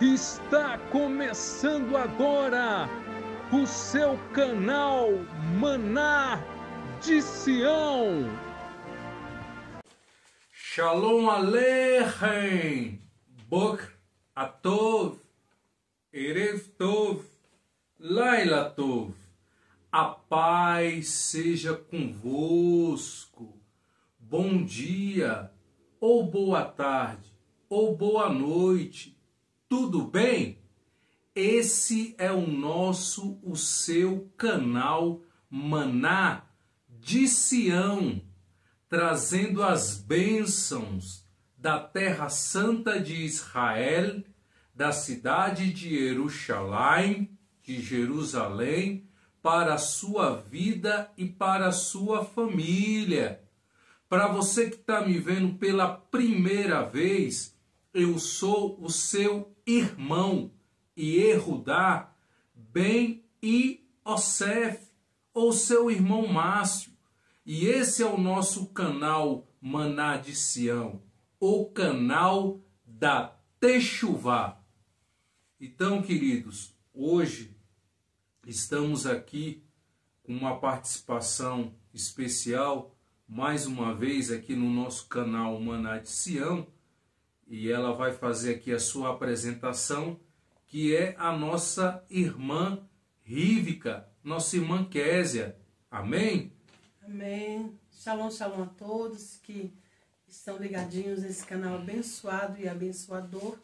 Está começando agora o seu canal Maná de Sião. Shalom Aleichem, Boker Atov, Erev Tov, Laila Tov. A paz seja convosco. Bom dia, ou boa tarde, ou boa noite. Tudo bem? Esse é o seu canal Maná de Sião, trazendo as bênçãos da Terra Santa de Israel, da cidade de Jerusalém, para a sua vida e para a sua família. Para você que está me vendo pela primeira vez, eu sou o seu irmão Yehudá Ben Iosef, ou seu irmão Márcio. E esse é o nosso canal Maná de Sião, o canal da Techuvá. Então, queridos, hoje estamos aqui com uma participação especial, mais uma vez aqui no nosso canal Maná de Sião, e ela vai fazer aqui a sua apresentação, que é a nossa irmã Rívica, nossa irmã Késia. Amém? Amém. Shalom, shalom a todos que estão ligadinhos nesse canal abençoado e abençoador.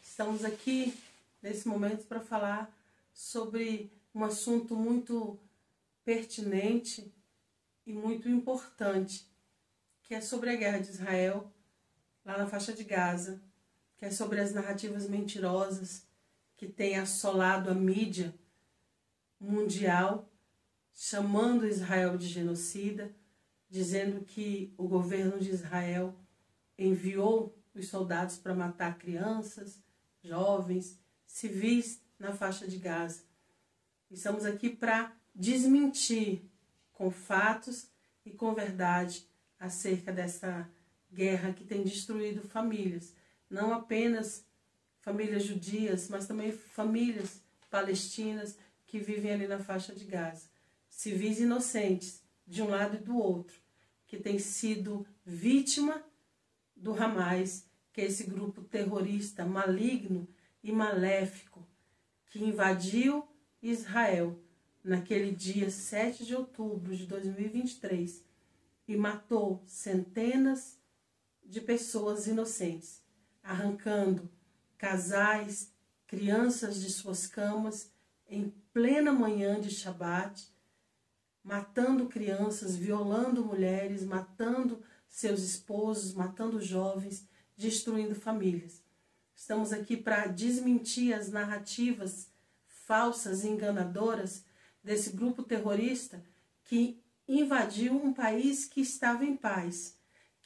Estamos aqui nesse momento para falar sobre um assunto muito pertinente e muito importante, que é sobre a guerra de Israel, lá na faixa de Gaza, que é sobre as narrativas mentirosas que têm assolado a mídia mundial, chamando Israel de genocida, dizendo que o governo de Israel enviou os soldados para matar crianças, jovens, civis na faixa de Gaza. Estamos aqui para desmentir com fatos e com verdade acerca dessa guerra que tem destruído famílias, não apenas famílias judias, mas também famílias palestinas que vivem ali na faixa de Gaza. Civis inocentes, de um lado e do outro, que tem sido vítima do Hamas, que é esse grupo terrorista maligno e maléfico que invadiu Israel naquele dia 7 de outubro de 2023 e matou centenas de pessoas inocentes, arrancando casais, crianças de suas camas em plena manhã de Shabat, matando crianças, violando mulheres, matando seus esposos, matando jovens, destruindo famílias. Estamos aqui para desmentir as narrativas falsas e enganadoras desse grupo terrorista que invadiu um país que estava em paz,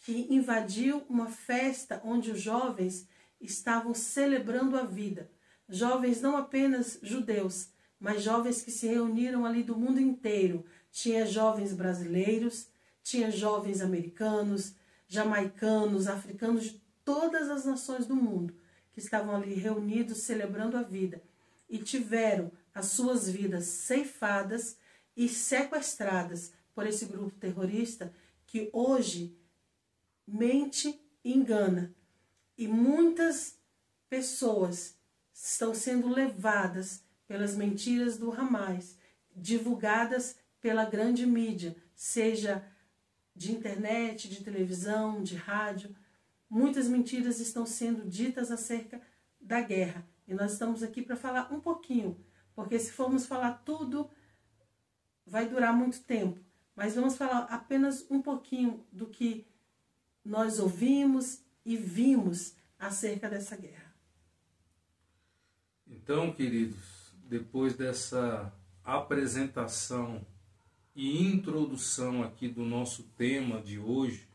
que invadiu uma festa onde os jovens estavam celebrando a vida. Jovens não apenas judeus, mas jovens que se reuniram ali do mundo inteiro. Tinha jovens brasileiros, tinha jovens americanos, jamaicanos, africanos, de todas as nações do mundo, que estavam ali reunidos celebrando a vida e tiveram as suas vidas ceifadas e sequestradas por esse grupo terrorista que hoje mente e engana. E muitas pessoas estão sendo levadas pelas mentiras do Hamas, divulgadas pela grande mídia, seja de internet, de televisão, de rádio. Muitas mentiras estão sendo ditas acerca da guerra. E nós estamos aqui para falar um pouquinho, porque se formos falar tudo, vai durar muito tempo. Mas vamos falar apenas um pouquinho do que nós ouvimos e vimos acerca dessa guerra. Então, queridos, depois dessa apresentação e introdução aqui do nosso tema de hoje,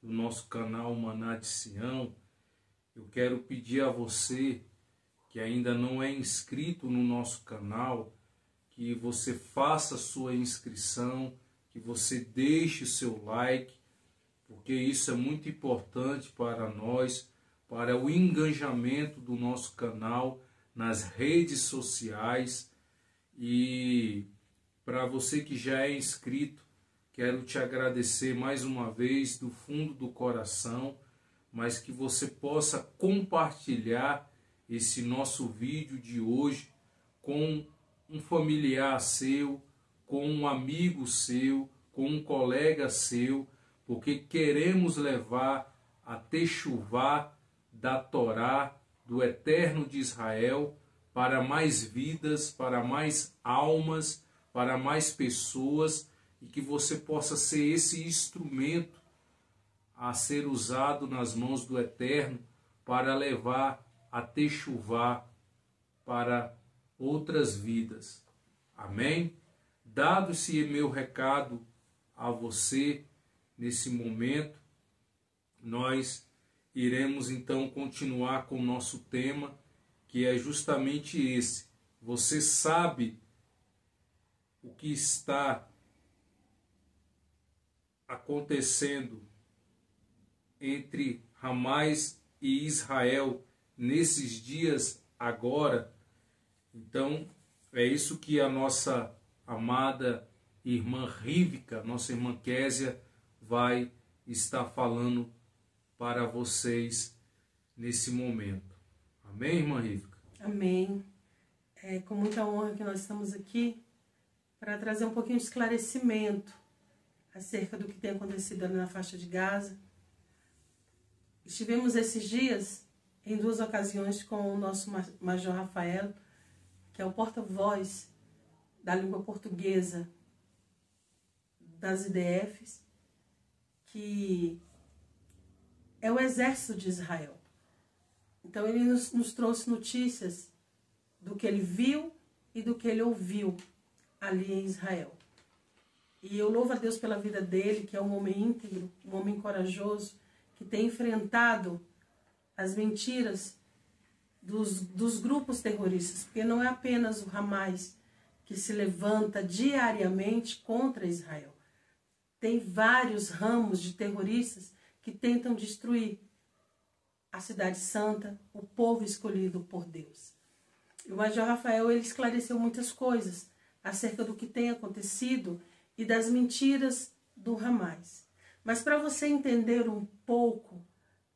do nosso canal Maná de Sião, eu quero pedir a você que ainda não é inscrito no nosso canal, que você faça a sua inscrição, que você deixe o seu like, porque isso é muito importante para nós, para o engajamento do nosso canal, nas redes sociais. E para você que já é inscrito, quero te agradecer mais uma vez do fundo do coração, mas que você possa compartilhar esse nosso vídeo de hoje com um familiar seu, com um amigo seu, com um colega seu, porque queremos levar a Techuvá da Torá, do Eterno de Israel, para mais vidas, para mais almas, para mais pessoas, e que você possa ser esse instrumento a ser usado nas mãos do Eterno para levar a Techuvá para outras vidas. Amém? Dado esse meu recado a você nesse momento, nós iremos então continuar com o nosso tema, que é justamente esse. Você sabe o que está acontecendo entre Hamas e Israel nesses dias agora? Então, é isso que a nossa amada irmã Rívika, nossa irmã Késia, vai estar falando para vocês nesse momento. Amém, irmã Rívika? Amém. É com muita honra que nós estamos aqui para trazer um pouquinho de esclarecimento acerca do que tem acontecido ali na faixa de Gaza. Estivemos esses dias em 2 ocasiões com o nosso Major Rafael, que é o porta-voz da língua portuguesa das IDFs, que é o exército de Israel. Então ele nos trouxe notícias do que ele viu e do que ele ouviu ali em Israel. E eu louvo a Deus pela vida dele, que é um homem íntegro, um homem corajoso, que tem enfrentado as mentiras dos grupos terroristas, porque não é apenas o Hamas que se levanta diariamente contra Israel. Tem vários ramos de terroristas que tentam destruir a cidade santa, o povo escolhido por Deus. E o Major Rafael, ele esclareceu muitas coisas acerca do que tem acontecido e das mentiras do Hamas. Mas para você entender um pouco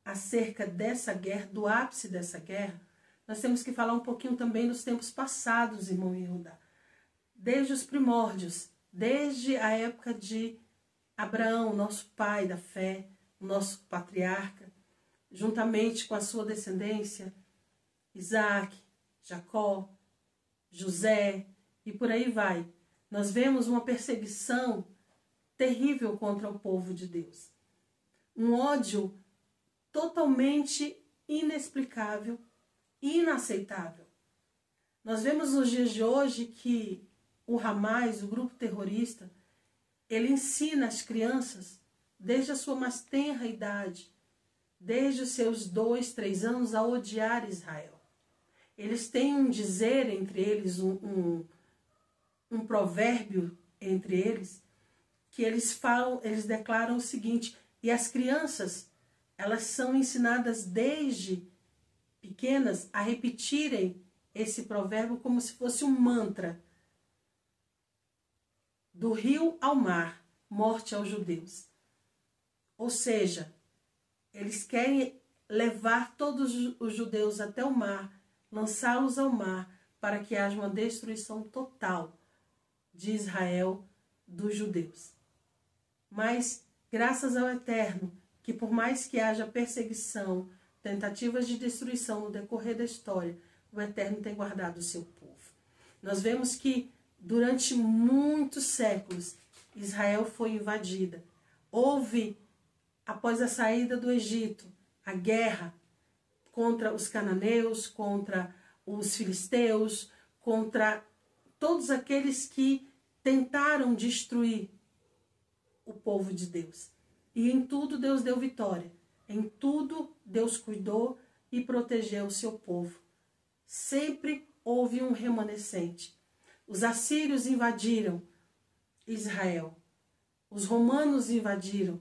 acerca dessa guerra, do ápice dessa guerra, nós temos que falar um pouquinho também dos tempos passados, irmão Yehudá. Desde os primórdios, desde a época de Abraão, nosso pai da fé, o nosso patriarca, juntamente com a sua descendência, Isaac, Jacó, José e por aí vai. Nós vemos uma perseguição terrível contra o povo de Deus. Um ódio totalmente inexplicável e inaceitável. Nós vemos nos dias de hoje que o Hamas, o grupo terrorista, ele ensina as crianças, desde a sua mais tenra idade, desde os seus 2, 3 anos, a odiar Israel. Eles têm um dizer entre eles, um provérbio entre eles, que eles declaram o seguinte: e as crianças, elas são ensinadas desde pequenas a repetirem esse provérbio como se fosse um mantra. Do rio ao mar, morte aos judeus. Ou seja, eles querem levar todos os judeus até o mar, lançá-los ao mar, para que haja uma destruição total de Israel, dos judeus. Mas, graças ao Eterno, que por mais que haja perseguição, tentativas de destruição no decorrer da história, o Eterno tem guardado o seu povo. Nós vemos que, durante muitos séculos, Israel foi invadida. Houve, após a saída do Egito, a guerra contra os cananeus, contra os filisteus, contra todos aqueles que tentaram destruir o povo de Deus. E em tudo Deus deu vitória. Em tudo Deus cuidou e protegeu o seu povo. Sempre houve um remanescente. Os assírios invadiram Israel. Os romanos invadiram.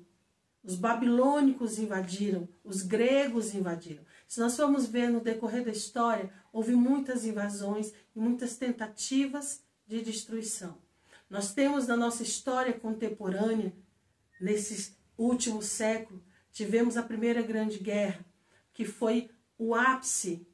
Os babilônicos invadiram. Os gregos invadiram. Se nós formos ver no decorrer da história, houve muitas invasões e muitas tentativas de destruição. Nós temos na nossa história contemporânea, nesse último século, tivemos a Primeira Grande Guerra, que foi o ápice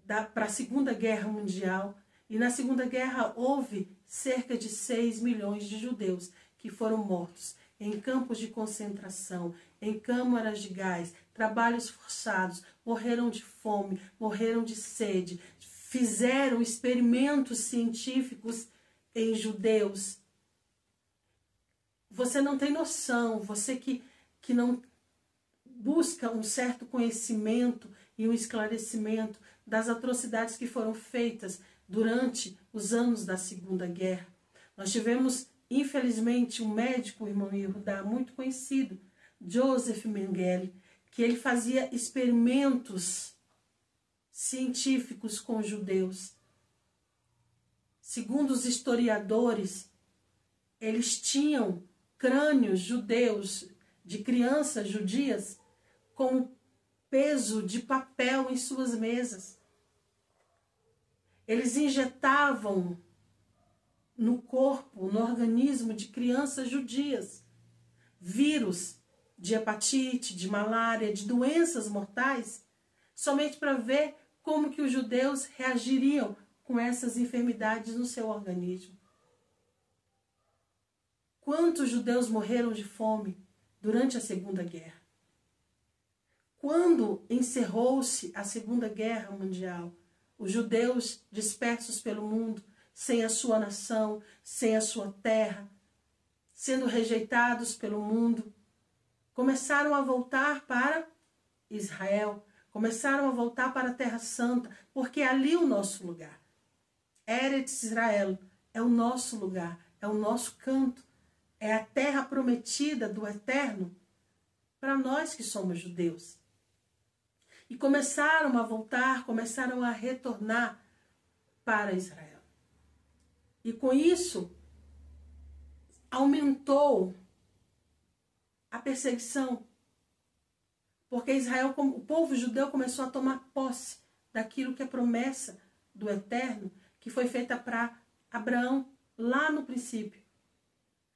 para a Segunda Guerra Mundial. E na Segunda Guerra houve cerca de 6 milhões de judeus que foram mortos em campos de concentração, em câmaras de gás, trabalhos forçados, morreram de fome, morreram de sede, fizeram experimentos científicos em judeus. Você não tem noção, você que não busca um certo conhecimento e um esclarecimento das atrocidades que foram feitas durante os anos da Segunda Guerra. Nós tivemos, infelizmente, um médico, irmão Yehudá, muito conhecido, Joseph Mengele, que ele fazia experimentos científicos com judeus. Segundo os historiadores, eles tinham crânios judeus de crianças judias com peso de papel em suas mesas. Eles injetavam no corpo, no organismo de crianças judias, vírus de hepatite, de malária, de doenças mortais, somente para ver como que os judeus reagiriam com essas enfermidades no seu organismo. Quantos judeus morreram de fome durante a Segunda Guerra? Quando encerrou-se a Segunda Guerra Mundial, os judeus dispersos pelo mundo, sem a sua nação, sem a sua terra, sendo rejeitados pelo mundo, começaram a voltar para Israel, começaram a voltar para a Terra Santa, porque é ali o nosso lugar. Eretz Israel é o nosso lugar, é o nosso canto, é a terra prometida do Eterno para nós que somos judeus. E começaram a voltar, começaram a retornar para Israel. E com isso, aumentou a perseguição. Porque Israel, o povo judeu começou a tomar posse daquilo que é promessa do Eterno, que foi feita para Abraão lá no princípio.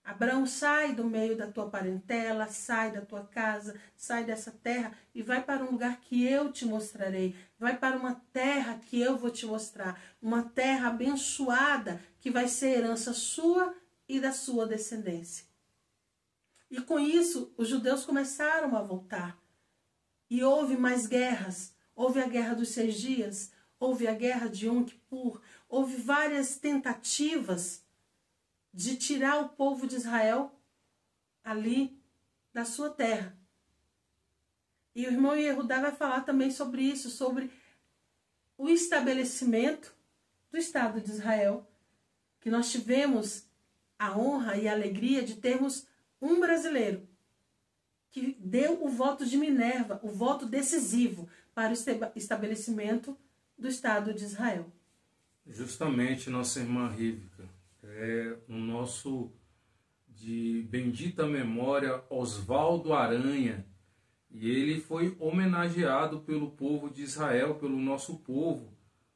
Abraão, sai do meio da tua parentela, sai da tua casa, sai dessa terra e vai para um lugar que eu te mostrarei. Vai para uma terra que eu vou te mostrar. Uma terra abençoada que vai ser herança sua e da sua descendência. E com isso, os judeus começaram a voltar. E houve mais guerras. Houve a Guerra dos 6 Dias, houve a Guerra de Yom Kippur, houve várias tentativas de tirar o povo de Israel ali da sua terra. E o irmão Yehudá vai falar também sobre isso, sobre o estabelecimento do Estado de Israel, que nós tivemos a honra e a alegria de termos um brasileiro que deu o voto de Minerva, o voto decisivo para o estabelecimento do Estado de Israel. Justamente, nossa irmã Rívika, o nosso de bendita memória Oswaldo Aranha, e ele foi homenageado pelo povo de Israel, pelo nosso povo.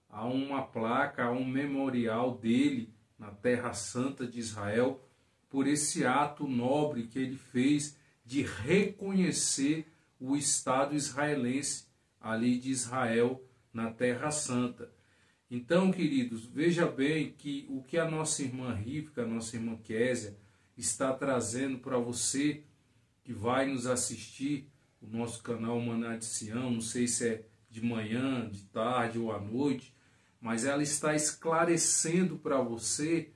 Há uma placa, há um memorial dele na Terra Santa de Israel, por esse ato nobre que ele fez de reconhecer o Estado israelense ali de Israel, na Terra Santa. Então, queridos, veja bem que o que a nossa irmã Rívika, a nossa irmã Késia, está trazendo para você que vai nos assistir, o nosso canal Maná de Sião, não sei se é de manhã, de tarde ou à noite, mas ela está esclarecendo para você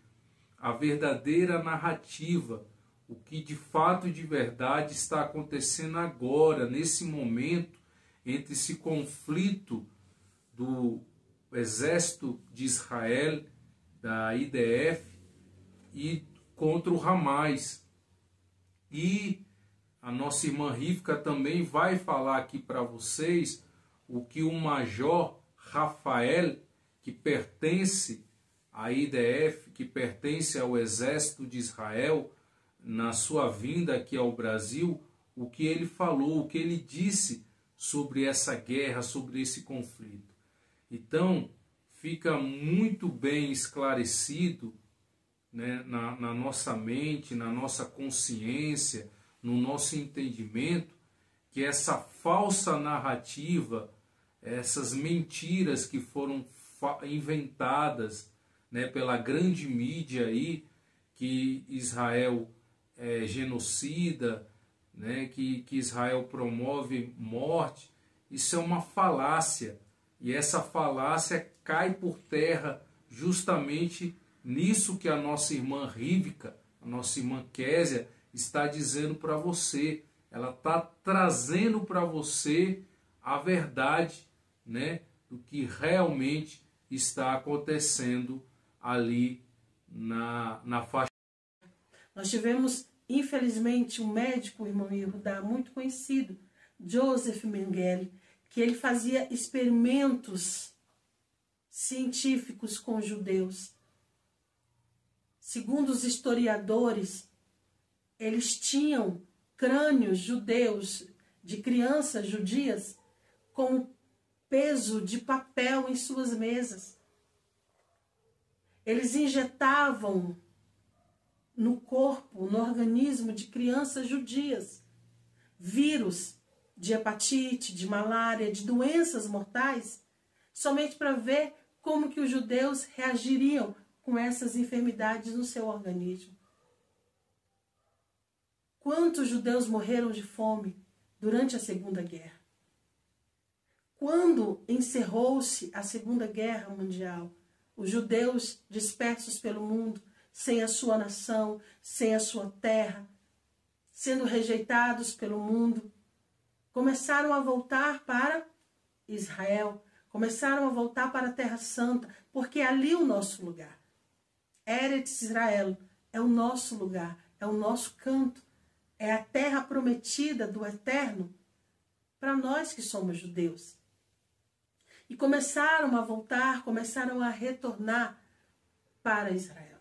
a verdadeira narrativa, o que de fato e de verdade está acontecendo agora, nesse momento, entre esse conflito do Exército de Israel, da IDF, e contra o Hamas. E a nossa irmã Rívika também vai falar aqui para vocês o que o Major Rafael, que pertence à IDF, que pertence ao Exército de Israel, na sua vinda aqui ao Brasil, o que ele falou, o que ele disse sobre essa guerra, sobre esse conflito. Então, fica muito bem esclarecido, né, na nossa mente, na nossa consciência, no nosso entendimento, que essa falsa narrativa, essas mentiras que foram inventadas, né, pela grande mídia aí, que Israel é genocida, né, que Israel promove morte, isso é uma falácia. E essa falácia cai por terra justamente nisso que a nossa irmã Rívika, a nossa irmã Késia, está dizendo para você. Ela está trazendo para você a verdade, né, do que realmente está acontecendo ali na faixa. Nós tivemos, infelizmente, um médico, o irmão Yehudá, muito conhecido, Joseph Mengele, que ele fazia experimentos científicos com judeus. Segundo os historiadores, eles tinham crânios judeus de crianças judias com peso de papel em suas mesas. Eles injetavam no corpo, no organismo de crianças judias, vírus de hepatite, de malária, de doenças mortais, somente para ver como que os judeus reagiriam com essas enfermidades no seu organismo. Quantos judeus morreram de fome durante a Segunda Guerra? Quando encerrou-se a Segunda Guerra Mundial, os judeus dispersos pelo mundo, sem a sua nação, sem a sua terra, sendo rejeitados pelo mundo, começaram a voltar para Israel, começaram a voltar para a Terra Santa, porque é ali o nosso lugar. Eretz Israel é o nosso lugar, é o nosso canto, é a terra prometida do Eterno para nós que somos judeus. E começaram a voltar, começaram a retornar para Israel.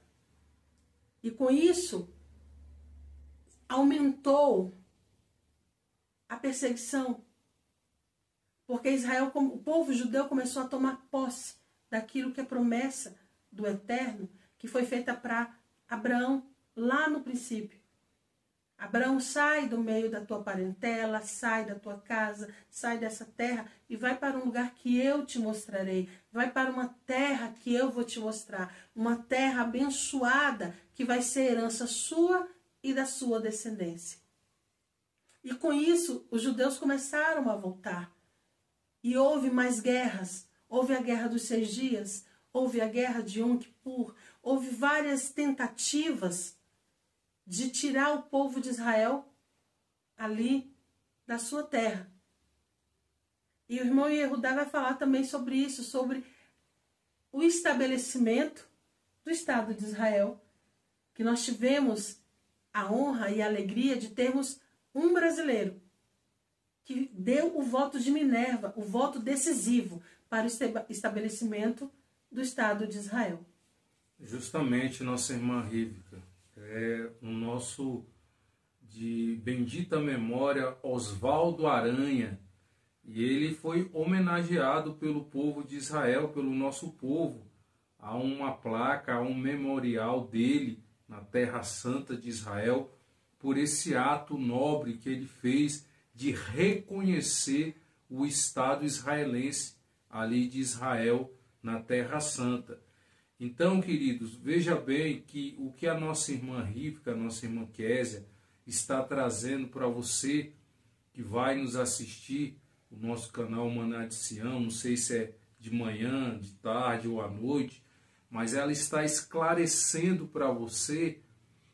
E com isso, aumentou a perseguição. Porque Israel, o povo judeu começou a tomar posse daquilo que é promessa do Eterno, que foi feita para Abraão lá no princípio. Abraão, sai do meio da tua parentela, sai da tua casa, sai dessa terra e vai para um lugar que eu te mostrarei. Vai para uma terra que eu vou te mostrar. Uma terra abençoada que vai ser herança sua e da sua descendência. E com isso, os judeus começaram a voltar. E houve mais guerras. Houve a Guerra dos 6 Dias, houve a Guerra de Yom Kippur, houve várias tentativas de tirar o povo de Israel ali da sua terra. E o irmão Yehudá vai falar também sobre isso, sobre o estabelecimento do Estado de Israel, que nós tivemos a honra e a alegria de termos um brasileiro que deu o voto de Minerva, o voto decisivo para o estabelecimento do Estado de Israel. Justamente, nossa irmã Rívika, o nosso de bendita memória Oswaldo Aranha, e ele foi homenageado pelo povo de Israel, pelo nosso povo. Há uma placa, há um memorial dele na Terra Santa de Israel, por esse ato nobre que ele fez de reconhecer o Estado israelense ali de Israel na Terra Santa. Então, queridos, veja bem que o que a nossa irmã Rívika, a nossa irmã Késia, está trazendo para você que vai nos assistir, o nosso canal Maná de Sião, não sei se é de manhã, de tarde ou à noite, mas ela está esclarecendo para você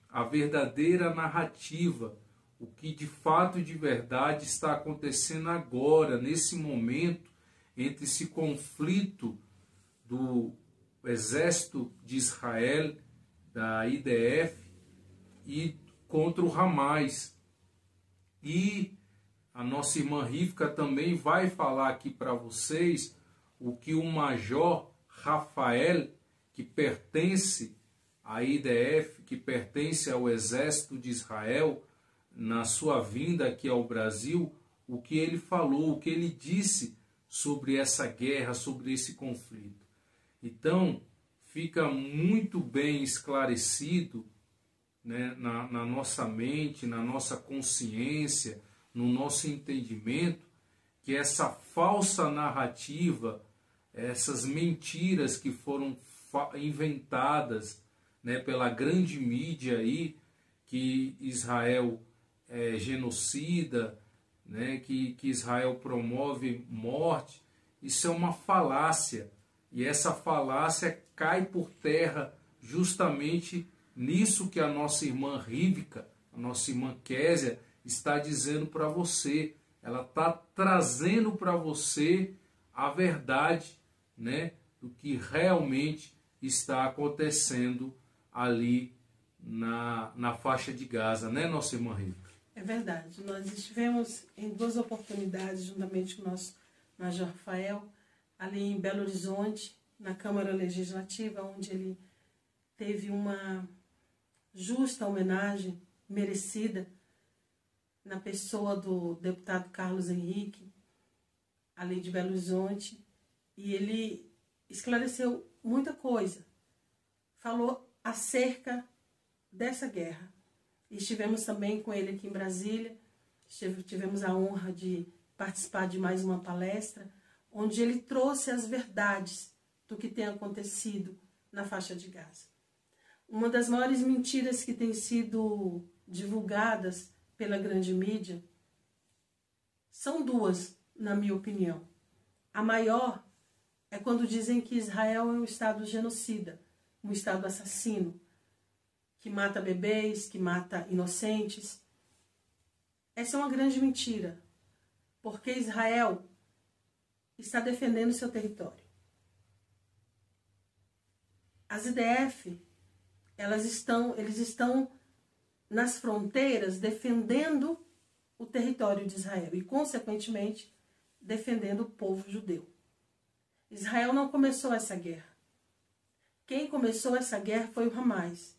a verdadeira narrativa, o que de fato e de verdade está acontecendo agora, nesse momento, entre esse conflito do Exército de Israel, da IDF, e contra o Hamas. E a nossa irmã Rívika também vai falar aqui para vocês o que o Major Rafael, que pertence à IDF, que pertence ao Exército de Israel, na sua vinda aqui ao Brasil, o que ele falou, o que ele disse sobre essa guerra, sobre esse conflito. Então, fica muito bem esclarecido, né, na nossa mente, na nossa consciência, no nosso entendimento, que essa falsa narrativa, essas mentiras que foram inventadas, né, pela grande mídia aí, que Israel é genocida, né, que Israel promove morte, isso é uma falácia. E essa falácia cai por terra justamente nisso que a nossa irmã Rívika, a nossa irmã Késia, está dizendo para você. Ela está trazendo para você a verdade, né, do que realmente está acontecendo ali na faixa de Gaza, né, nossa irmã Rívika? É verdade. Nós estivemos em 2 oportunidades, juntamente com o nosso Major Rafael, ali em Belo Horizonte, na Câmara Legislativa, onde ele teve uma justa homenagem merecida na pessoa do deputado Carlos Henrique, ali de Belo Horizonte, e ele esclareceu muita coisa, falou acerca dessa guerra. E estivemos também com ele aqui em Brasília, tivemos a honra de participar de mais uma palestra, onde ele trouxe as verdades do que tem acontecido na faixa de Gaza. Uma das maiores mentiras que tem sido divulgadas pela grande mídia são 2, na minha opinião. A maior é quando dizem que Israel é um Estado genocida, um Estado assassino, que mata bebês, que mata inocentes. Essa é uma grande mentira, porque Israel está defendendo seu território. As IDF, eles estão nas fronteiras defendendo o território de Israel e, consequentemente, defendendo o povo judeu. Israel não começou essa guerra. Quem começou essa guerra foi o Hamas,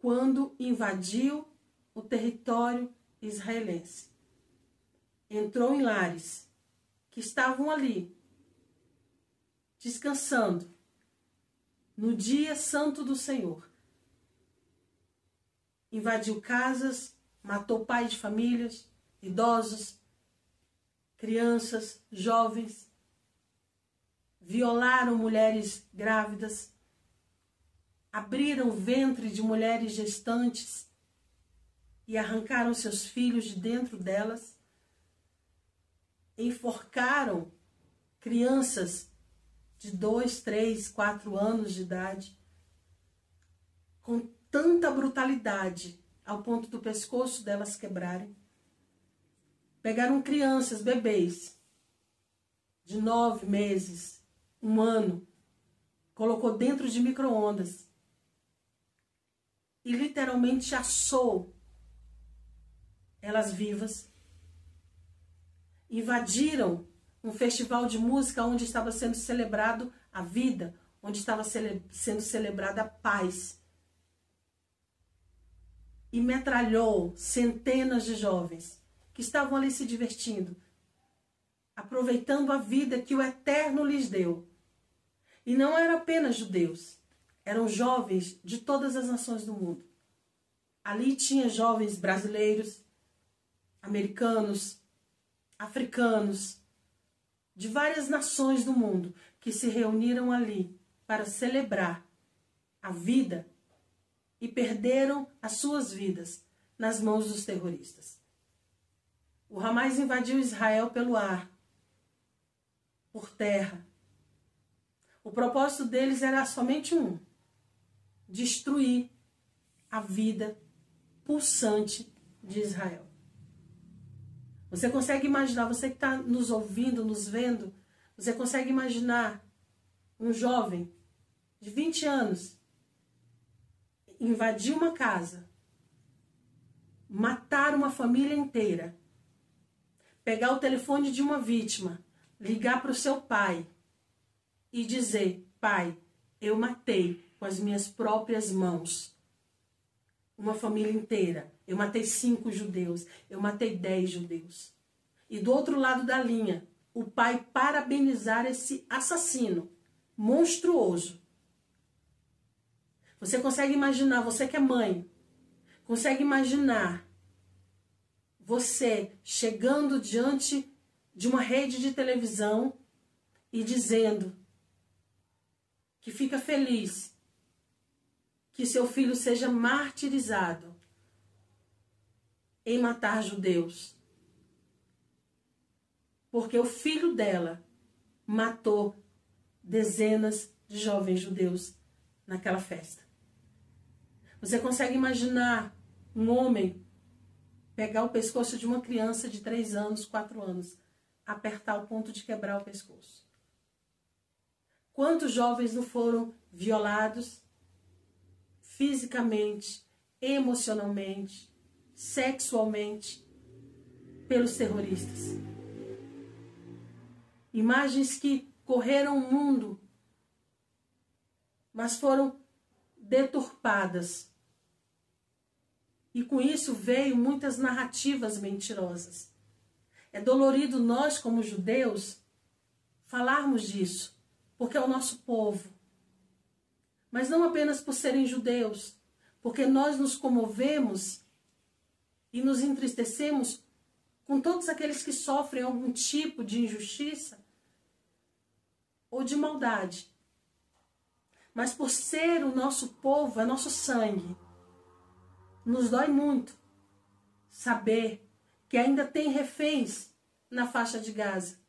quando invadiu o território israelense. Entrou em lares que estavam ali, descansando, no dia santo do Senhor. Invadiu casas, matou pais de famílias, idosos, crianças, jovens, violaram mulheres grávidas, abriram o ventre de mulheres gestantes e arrancaram seus filhos de dentro delas, enforcaram crianças de 2, 3, 4 anos de idade, com tanta brutalidade, ao ponto do pescoço delas quebrarem. Pegaram crianças, bebês, de 9 meses, 1 ano, colocou dentro de micro-ondas e literalmente assou elas vivas. Invadiram um festival de música onde estava sendo celebrado a vida, onde estava sendo celebrada a paz. E metralhou centenas de jovens que estavam ali se divertindo, aproveitando a vida que o Eterno lhes deu. E não eram apenas judeus, eram jovens de todas as nações do mundo. Ali tinha jovens brasileiros, americanos, africanos, de várias nações do mundo que se reuniram ali para celebrar a vida e perderam as suas vidas nas mãos dos terroristas. O Hamas invadiu Israel pelo ar, por terra. O propósito deles era somente um: destruir a vida pulsante de Israel. Você consegue imaginar, você que está nos ouvindo, nos vendo, você consegue imaginar um jovem de 20 anos invadir uma casa, matar uma família inteira, pegar o telefone de uma vítima, ligar para o seu pai e dizer: pai, eu matei com as minhas próprias mãos uma família inteira. Eu matei 5 judeus, eu matei 10 judeus. e do outro lado da linha, o pai parabenizar esse assassino monstruoso. Você consegue imaginar, você que é mãe, consegue imaginar você chegando diante de uma rede de televisão e dizendo que fica feliz que seu filho seja martirizado em matar judeus, porque o filho dela matou dezenas de jovens judeus naquela festa. Você consegue imaginar um homem pegar o pescoço de uma criança de 3 anos, 4 anos, apertar ao ponto de quebrar o pescoço? Quantos jovens não foram violados fisicamente, emocionalmente, sexualmente pelos terroristas? Imagens que correram o mundo, mas foram deturpadas. E com isso veio muitas narrativas mentirosas. É dolorido nós, como judeus, falarmos disso, porque é o nosso povo. Mas não apenas por serem judeus, porque nós nos comovemos e nos entristecemos com todos aqueles que sofrem algum tipo de injustiça ou de maldade. Mas por ser o nosso povo, é nosso sangue, nos dói muito saber que ainda tem reféns na faixa de Gaza.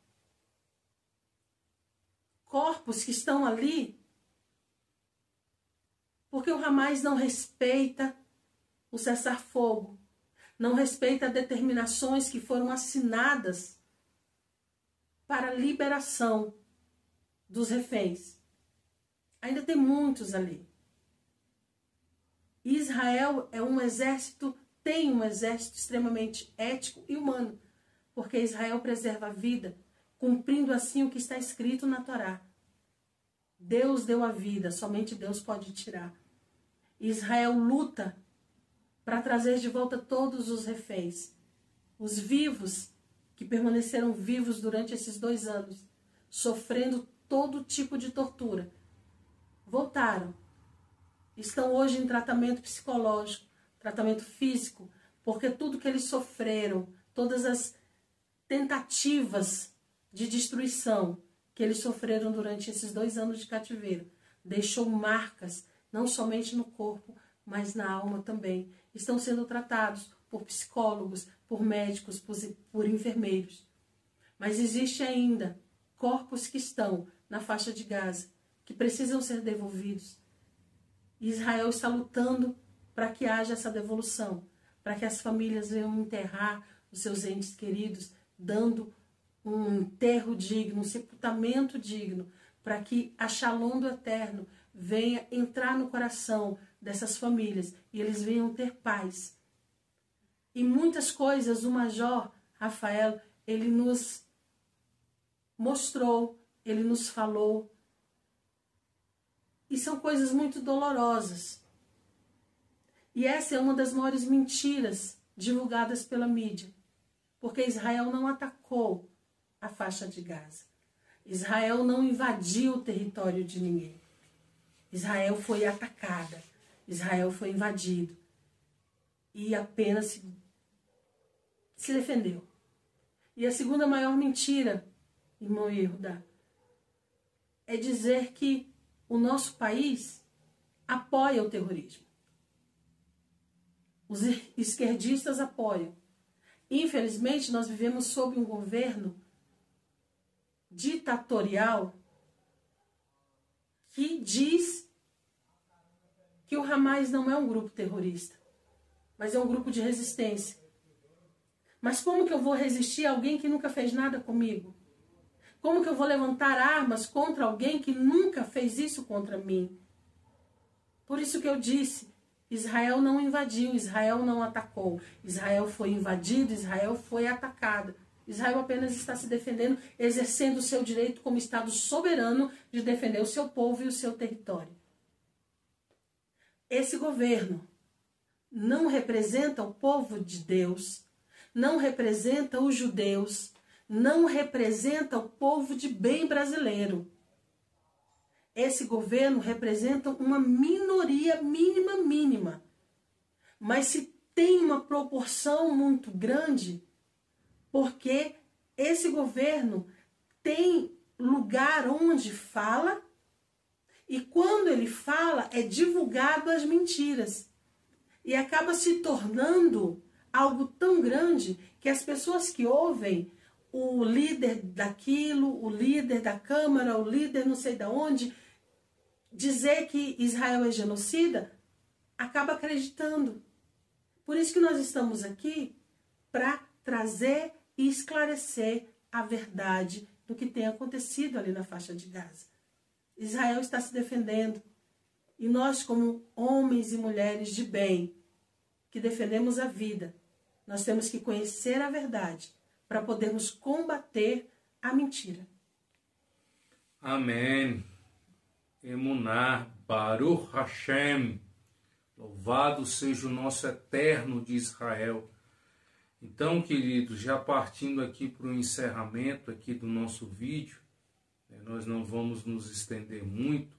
Corpos que estão ali porque o Hamas não respeita o cessar-fogo, não respeita determinações que foram assinadas para a liberação dos reféns. Ainda tem muitos ali. Israel é um exército, tem um exército extremamente ético e humano, porque Israel preserva a vida, cumprindo assim o que está escrito na Torá. Deus deu a vida, somente Deus pode tirar. Israel luta para trazer de volta todos os reféns. Os vivos, que permaneceram vivos durante esses 2 anos, sofrendo todo tipo de tortura, voltaram. Estão hoje em tratamento psicológico, tratamento físico, porque tudo que eles sofreram, todas as tentativas de destruição que eles sofreram durante esses 2 anos de cativeiro, deixou marcas, não somente no corpo, mas na alma também. Estão sendo tratados por psicólogos, por médicos, por enfermeiros. Mas existe ainda corpos que estão na faixa de Gaza, que precisam ser devolvidos. Israel está lutando para que haja essa devolução, para que as famílias venham enterrar os seus entes queridos, dando um enterro digno, um sepultamento digno, para que a Shalom do Eterno venha entrar no coração dessas famílias e eles venham ter paz. E muitas coisas o Major Rafael, ele nos mostrou, ele nos falou. E são coisas muito dolorosas. E essa é uma das maiores mentiras divulgadas pela mídia. Porque Israel não atacou a faixa de Gaza. Israel não invadiu o território de ninguém. Israel foi atacada. Israel foi invadido. E apenas se defendeu. E a segunda maior mentira, irmão Yehuda, é dizer que o nosso país apoia o terrorismo. Os esquerdistas apoiam. Infelizmente, nós vivemos sob um governo ditatorial que diz que o Hamas não é um grupo terrorista, mas é um grupo de resistência. Mas como que eu vou resistir a alguém que nunca fez nada comigo? Como que eu vou levantar armas contra alguém que nunca fez isso contra mim? Por isso que eu disse, Israel não invadiu, Israel não atacou. Israel foi invadido, Israel foi atacado. Israel apenas está se defendendo, exercendo o seu direito como Estado soberano de defender o seu povo e o seu território. Esse governo não representa o povo de Deus, não representa os judeus, não representa o povo de bem brasileiro. Esse governo representa uma minoria mínima. Mas se tem uma proporção muito grande, porque esse governo tem lugar onde fala, e quando ele fala, é divulgado as mentiras. E acaba se tornando algo tão grande que as pessoas que ouvem o líder daquilo, o líder da Câmara, o líder não sei de onde, dizer que Israel é genocida, acaba acreditando. Por isso que nós estamos aqui para trazer e esclarecer a verdade do que tem acontecido ali na faixa de Gaza. Israel está se defendendo. E nós, como homens e mulheres de bem, que defendemos a vida, nós temos que conhecer a verdade para podermos combater a mentira. Amém. Emuná, Baruch Hashem. Louvado seja o nosso eterno de Israel. Então, queridos, já partindo aqui para o encerramento aqui do nosso vídeo, nós não vamos nos estender muito,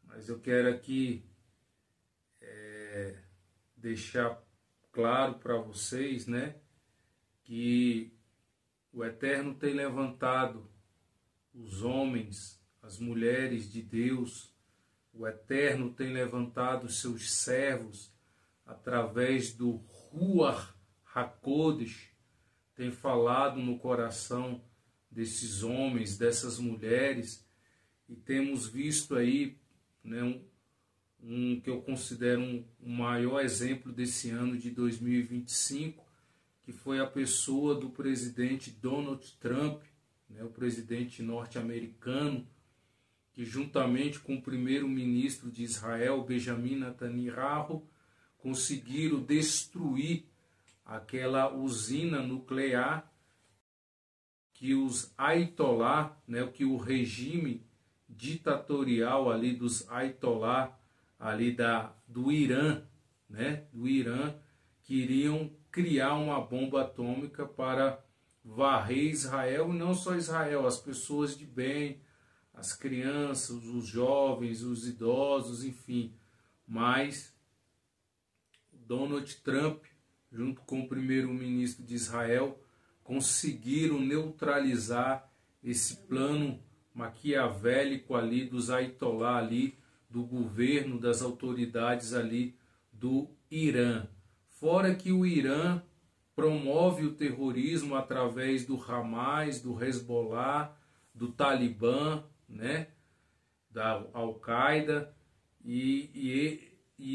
mas eu quero aqui deixar claro para vocês, que o Eterno tem levantado os homens, as mulheres de Deus. O Eterno tem levantado os seus servos através do Ruach HaKodesh, tem falado no coração desses homens, dessas mulheres, e temos visto aí um que eu considero um maior exemplo desse ano de 2025, que foi a pessoa do presidente Donald Trump, o presidente norte-americano, que juntamente com o primeiro-ministro de Israel, Benjamin Netanyahu, conseguiram destruir aquela usina nuclear que os Ayatollah, que o regime ditatorial ali dos Ayatollah, ali do Irã, do Irã, queriam criar uma bomba atômica para varrer Israel, e não só Israel, as pessoas de bem, as crianças, os jovens, os idosos, enfim. Mas Donald Trump, junto com o primeiro-ministro de Israel, conseguiram neutralizar esse plano maquiavélico ali dos Ayatollah, ali do governo, das autoridades ali do Irã. Fora que o Irã promove o terrorismo através do Hamas, do Hezbollah, do Talibã, da Al-Qaeda, e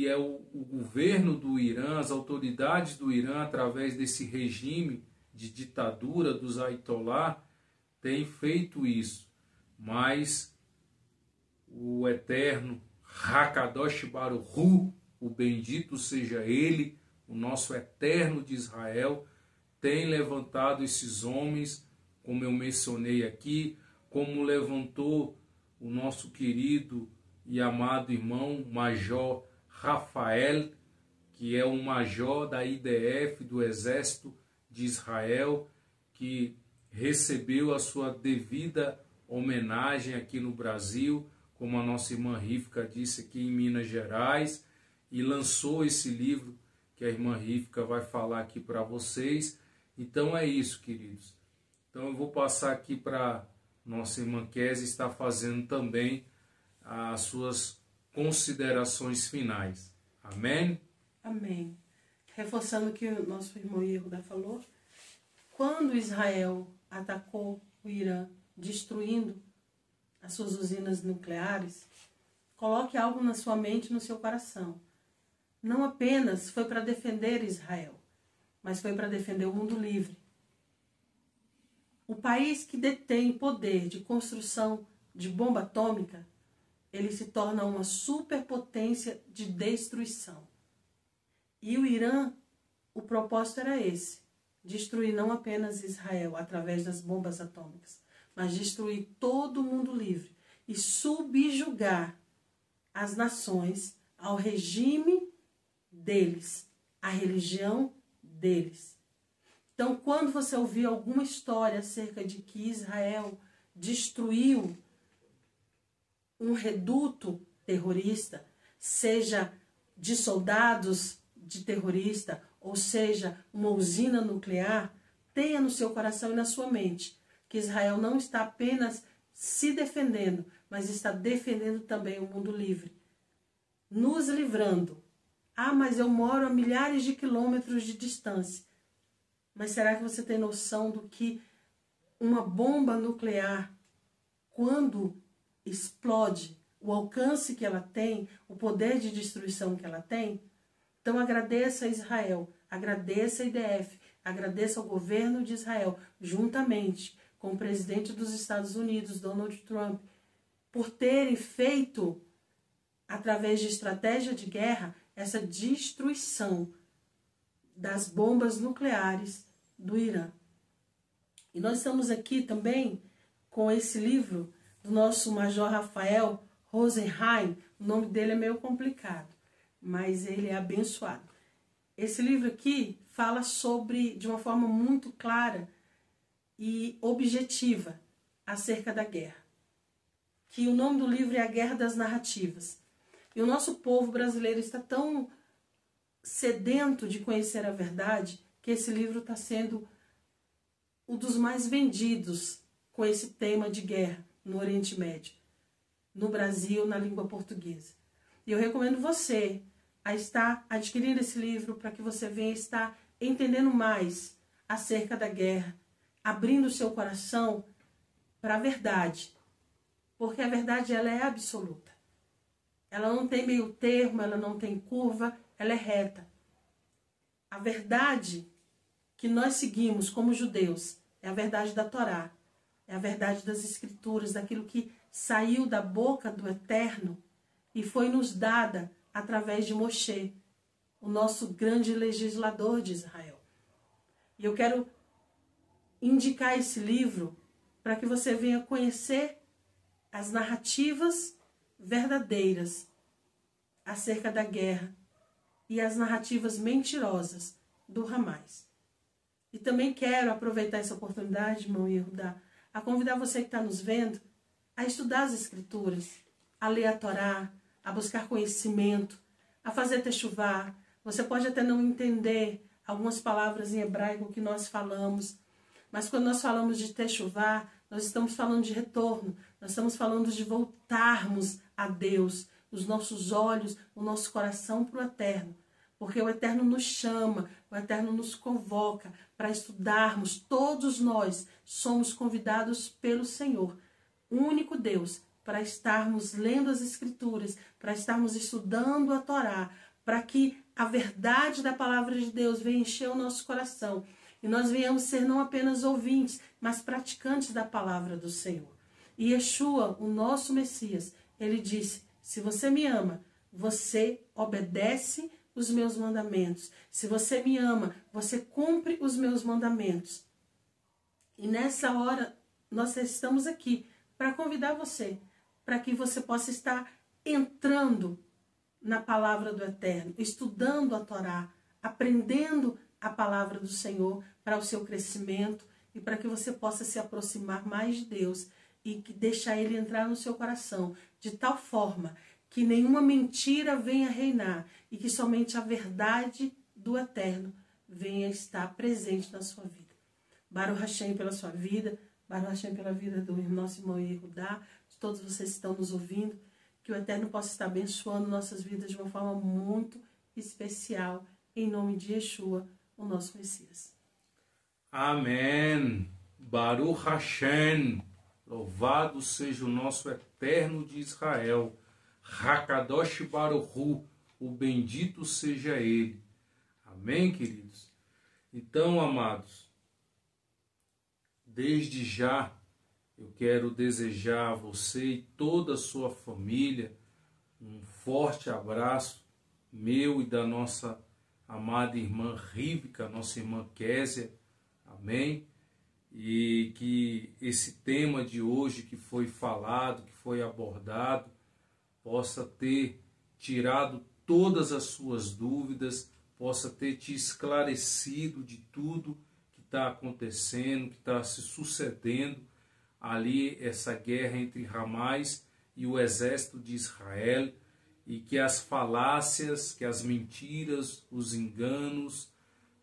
é o governo do Irã, as autoridades do Irã, através desse regime de ditadura dos Ayatollah, tem feito isso. Mas o eterno Hakadosh Baruch Hu, o bendito seja ele, o nosso eterno de Israel, tem levantado esses homens, como eu mencionei aqui, como levantou o nosso querido e amado irmão Major Rafael, que é um major da IDF, do Exército de Israel, que recebeu a sua devida homenagem aqui no Brasil, como a nossa irmã Rivka disse aqui em Minas Gerais, e lançou esse livro que a irmã Rivka vai falar aqui para vocês. Então é isso, queridos. Então eu vou passar aqui para nossa irmã Kézia estar fazendo também as suas considerações finais. Amém? Amém. Reforçando o que o nosso irmão Yehuda falou, quando Israel atacou o Irã, destruindo as suas usinas nucleares, coloque algo na sua mente e no seu coração. Não apenas foi para defender Israel, mas foi para defender o mundo livre. O país que detém poder de construção de bomba atômica, ele se torna uma superpotência de destruição. E o Irã, o propósito era esse, destruir não apenas Israel através das bombas atômicas, mas destruir todo o mundo livre e subjugar as nações ao regime deles, à religião deles. Então, quando você ouvir alguma história acerca de que Israel destruiu um reduto terrorista, seja de soldados de terrorista, ou seja, uma usina nuclear, tenha no seu coração e na sua mente que Israel não está apenas se defendendo, mas está defendendo também o mundo livre, nos livrando. Ah, mas eu moro a milhares de quilômetros de distância. Mas será que você tem noção do que uma bomba nuclear, quando explode, o alcance que ela tem, o poder de destruição que ela tem? Então agradeça a Israel, agradeça a IDF, agradeça ao governo de Israel, juntamente com o presidente dos Estados Unidos, Donald Trump, por terem feito, através de estratégia de guerra, essa destruição das bombas nucleares do Irã. E nós estamos aqui também com esse livro do nosso Major Rafael Rosenheim. O nome dele é meio complicado, mas ele é abençoado. Esse livro aqui fala sobre, de uma forma muito clara e objetiva, acerca da guerra. Que o nome do livro é A Guerra das Narrativas. E o nosso povo brasileiro está tão sedento de conhecer a verdade que esse livro está sendo um dos mais vendidos com esse tema de guerra no Oriente Médio, no Brasil, na língua portuguesa. E eu recomendo você a estar adquirindo esse livro para que você venha estar entendendo mais acerca da guerra, abrindo o seu coração para a verdade, porque a verdade ela é absoluta. Ela não tem meio termo, ela não tem curva, ela é reta. A verdade que nós seguimos como judeus é a verdade da Torá, é a verdade das Escrituras, daquilo que saiu da boca do Eterno e foi nos dada através de Moshe, o nosso grande legislador de Israel. E eu quero indicar esse livro para que você venha conhecer as narrativas verdadeiras acerca da guerra e as narrativas mentirosas do Hamas. E também quero aproveitar essa oportunidade, irmão Yehudá, a convidar você que está nos vendo a estudar as Escrituras, a ler a Torá, a buscar conhecimento, a fazer techuvá. Você pode até não entender algumas palavras em hebraico que nós falamos, mas quando nós falamos de techuvá, nós estamos falando de retorno, nós estamos falando de voltarmos a Deus, os nossos olhos, o nosso coração para o Eterno. Porque o Eterno nos chama, o Eterno nos convoca para estudarmos. Todos nós somos convidados pelo Senhor, o único Deus, para estarmos lendo as Escrituras, para estarmos estudando a Torá, para que a verdade da palavra de Deus venha encher o nosso coração e nós venhamos ser não apenas ouvintes, mas praticantes da palavra do Senhor. E Yeshua, o nosso Messias, ele disse: se você me ama, você obedece os meus mandamentos. Se você me ama, você cumpre os meus mandamentos. E nessa hora, nós estamos aqui para convidar você, para que você possa estar entrando na palavra do Eterno, estudando a Torá, aprendendo a palavra do Senhor para o seu crescimento e para que você possa se aproximar mais de Deus e que deixar Ele entrar no seu coração de tal forma que nenhuma mentira venha reinar e que somente a verdade do Eterno venha estar presente na sua vida. Baruch Hashem pela sua vida, Baruch Hashem pela vida do nosso irmão Yehudá, de todos vocês que estão nos ouvindo, que o Eterno possa estar abençoando nossas vidas de uma forma muito especial, em nome de Yeshua, o nosso Messias. Amém. Baruch Hashem. Louvado seja o nosso Eterno de Israel. Hakadosh Baruch Hu, o bendito seja Ele. Amém, queridos? Então, amados, desde já eu quero desejar a você e toda a sua família um forte abraço, meu e da nossa amada irmã Rívika, nossa irmã Késia. Amém? E que esse tema de hoje que foi falado, que foi abordado, possa ter tirado todas as suas dúvidas, possa ter te esclarecido de tudo que está acontecendo, que está se sucedendo ali, essa guerra entre Hamas e o exército de Israel, e que as falácias, que as mentiras, os enganos,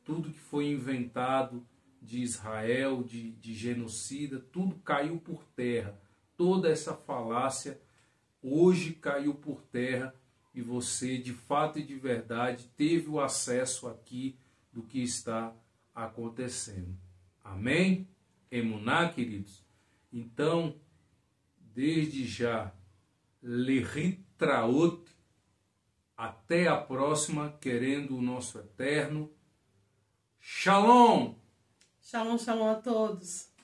tudo que foi inventado de Israel, de genocida, tudo caiu por terra. Toda essa falácia hoje caiu por terra e você, de fato e de verdade, teve o acesso aqui do que está acontecendo. Amém? Emuná, queridos? Então, desde já, Leritraot, até a próxima, querendo o nosso eterno Shalom! Shalom, shalom a todos.